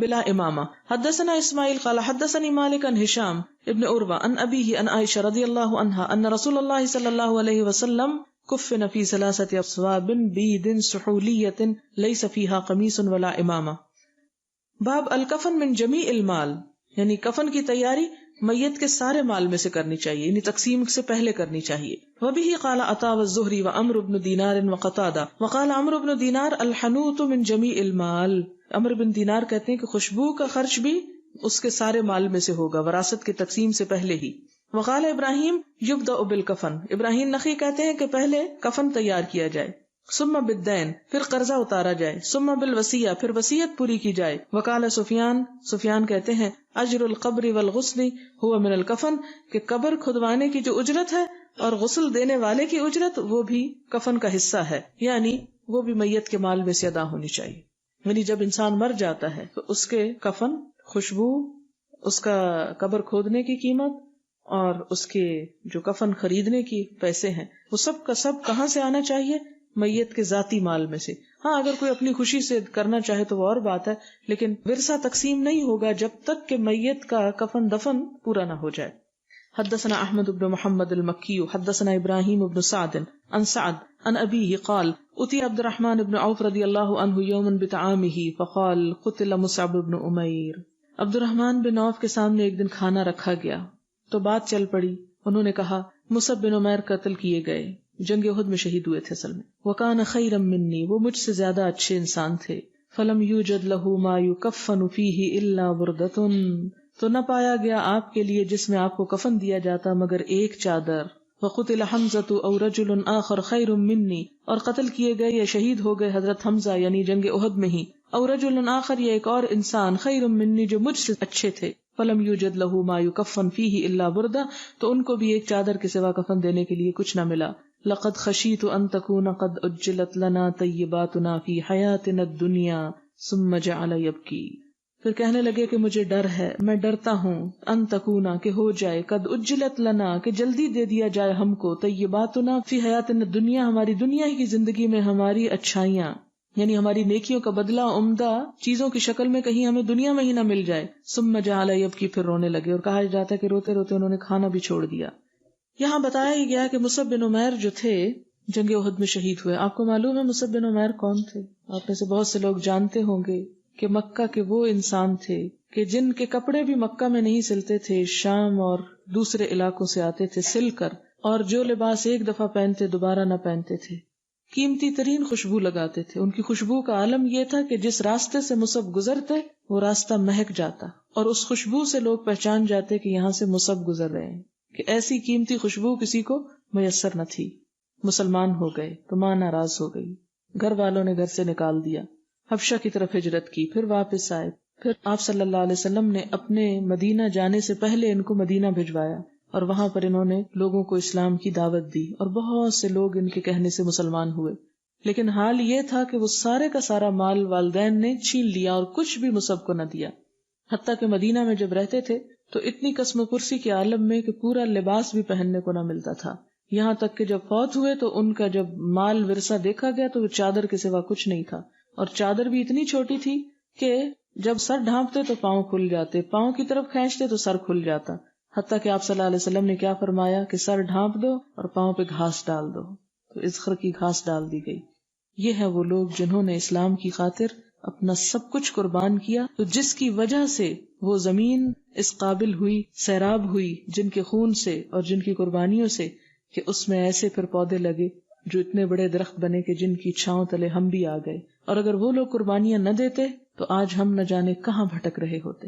بلا امامہ. حدثنا اسماعیل قال حدثني مالک عن ہشام ابن عروہ عن ابیہ عن عائشہ رضی اللہ عنہا ان رسول اللہ صلی اللہ علیہ وسلم کفن فی ثلاثۃ اثواب بید سحولیۃ لیس فیہا قمیص ولا امامہ. باب الکفن من جمیع المال، یعنی کفن کی تیاری میت کے سارے مال میں سے کرنی چاہیے، یعنی تقسیم سے پہلے کرنی چاہیے. وبہ قال عطاء والزہری وعمر بن دینار وقتادہ وقال عمرو بن دینار الحنوط من جمیع المال. عمرو بن دینار کہتے ہیں کہ خوشبو کا خرچ بھی اس کے سارے مال میں سے ہوگا، وراثت کی تقسیم سے پہلے ہی. وقال ابراہیم یبدأ بالکفن، ابراہیم نخعی کہتے ہیں کہ پہلے کفن تیار کیا جائے، ثم بالدین پھر قرضہ اتارا جائے، ثم بالوصیہ پھر وصیت پوری کی جائے. وقال سفیان کہتے ہیں اجر القبر والغسل هو من الکفن، کہ قبر کھدوانے کی جو اجرت ہے اور غسل دینے والے کی اجرت وہ بھی کفن کا حصہ ہے، یعنی وہ بھی میت کے مال میں سے ادا ہونی چاہیے. یعنی جب انسان مر جاتا ہے تو اس کے کفن، خوشبو، اس کا قبر کھودنے کی قیمت اور اس کے جو کفن خریدنے کی پیسے ہیں وہ سب کا سب کہاں سے آنا چاہیے؟ میت کے ذاتی مال میں سے. ہاں اگر کوئی اپنی خوشی سے کرنا چاہے تو وہ اور بات ہے، لیکن ورثہ تقسیم نہیں ہوگا جب تک کہ میت کا کفن دفن پورا نہ ہو جائے. حدثنا احمد بن محمد المکی حدثنا ابراہیم بن سعد عن سعد عن ابیہ قال اتی عبد الرحمن بن عوف رضی اللہ عنہ یوما بطعامہ فقال قتل مصعب بن عمیر. عبد الرحمن بن عوف کے سامنے ایک دن کھانا رکھا گیا تو بات چل پڑی. انہوں نے کہا مصعب بن عمیر قتل کیے گئے، جنگ احد میں شہید ہوئے تھے. اصل میں وکان خیرا منی، وہ مجھ سے زیادہ اچھے انسان تھے. فلم یوجد لہ ما یکفن فیہ الا بردۃ، تو نہ پایا گیا آپ کے لیے جس میں آپ کو کفن دیا جاتا مگر ایک چادر. وقتل حمزۃ او رجل آخر خیر منی، اور قتل کیے گئے یا شہید ہو گئے حضرت حمزہ یعنی جنگ احد میں ہی. او رجل آخر، یا ایک اور انسان، خیر منی جو مجھ سے اچھے تھے. فلم یوجد لہ ما یکفن فیہ الا بردہ، تو ان کو بھی ایک چادر کے سوا کفن دینے کے لیے کچھ نہ ملا. لقد خشیت ان تکون قد اجلت لنا طیباتنا فی حیاتنا الدنیا ثم جعل یبکی. پھر کہنے لگے کہ مجھے ڈر ہے، میں ڈرتا ہوں، ان تکونا کہ ہو جائے، قد اجلت لنا کہ جلدی دے دیا جائے ہم کو، طیباتنا فی حیاتنا الدنیا ہماری دنیا کی زندگی میں ہماری اچھائیاں، یعنی ہماری نیکیوں کا بدلہ عمدہ چیزوں کی شکل میں کہیں ہمیں دنیا میں ہی نہ مل جائے. ثم جعل یبکی، پھر رونے لگے، اور کہا جاتا ہے کہ روتے روتے انہوں نے کھانا بھی چھوڑ دیا. یہاں بتایا ہی گیا کہ مصعب بن عمیر جو تھے جنگ احد میں شہید ہوئے. آپ کو معلوم ہے مصعب بن عمیر کون تھے؟ آپ میں سے بہت سے لوگ جانتے ہوں گے کہ مکہ کے وہ انسان تھے کہ جن کے کپڑے بھی مکہ میں نہیں سلتے تھے، شام اور دوسرے علاقوں سے آتے تھے سل کر، اور جو لباس ایک دفعہ پہنتے دوبارہ نہ پہنتے تھے. قیمتی ترین خوشبو لگاتے تھے. ان کی خوشبو کا عالم یہ تھا کہ جس راستے سے مصعب گزرتے وہ راستہ مہک جاتا، اور اس خوشبو سے لوگ پہچان جاتے کہ یہاں سے مصعب گزر رہے ہیں. کہ ایسی قیمتی خوشبو کسی کو میسر نہ تھی. مسلمان ہو گئے تو ماں ناراض ہو گئی، گھر والوں نے گھر سے نکال دیا، حبشہ کی طرف ہجرت کی، پھر واپس آئے. پھر آپ صلی اللہ علیہ وسلم نے اپنے مدینہ جانے سے پہلے ان کو مدینہ بھجوایا، اور وہاں پر انہوں نے لوگوں کو اسلام کی دعوت دی، اور بہت سے لوگ ان کے کہنے سے مسلمان ہوئے. لیکن حال یہ تھا کہ وہ سارے کا سارا مال والدین نے چھین لیا اور کچھ بھی مصعب کو نہ دیا. حتیٰ کہ مدینہ میں جب رہتے تھے تو اتنی قسم و پرسی کے عالم میں کہ پورا لباس بھی پہننے کو نہ ملتا تھا. یہاں تک کہ جب فوت ہوئے تو ان کا جب مال ورثہ دیکھا گیا تو وہ چادر کے سوا کچھ نہیں تھا، اور چادر بھی اتنی چھوٹی تھی کہ جب سر ڈھانپتے تو پاؤں کھل جاتے، پاؤں کی طرف کھینچتے تو سر کھل جاتا. حتیٰ کہ آپ صلی اللہ علیہ وسلم نے کیا فرمایا کہ سر ڈھانپ دو اور پاؤں پہ گھاس ڈال دو، تو اذخر کی گھاس ڈال دی گئی. یہ ہے وہ لوگ جنہوں نے اسلام کی خاطر اپنا سب کچھ قربان کیا، تو جس کی وجہ سے وہ زمین اس قابل ہوئی، سیراب ہوئی، جن کے خون سے اور جن کی قربانیوں سے کہ اس میں ایسے پھر پودے لگے جو اتنے بڑے درخت بنے کہ جن کی چھاؤں تلے ہم بھی آ گئے. اور اگر وہ لوگ قربانیاں نہ دیتے تو آج ہم نہ جانے کہاں بھٹک رہے ہوتے.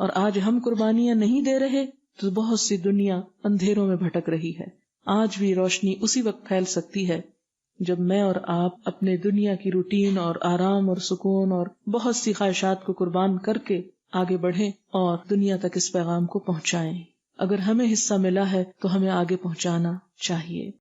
اور آج ہم قربانیاں نہیں دے رہے تو بہت سی دنیا اندھیروں میں بھٹک رہی ہے. آج بھی روشنی اسی وقت پھیل سکتی ہے جب میں اور آپ اپنے دنیا کی روٹین اور آرام اور سکون اور بہت سی خواہشات کو قربان کر کے آگے بڑھیں اور دنیا تک اس پیغام کو پہنچائیں. اگر ہمیں حصہ ملا ہے تو ہمیں آگے پہنچانا چاہیے.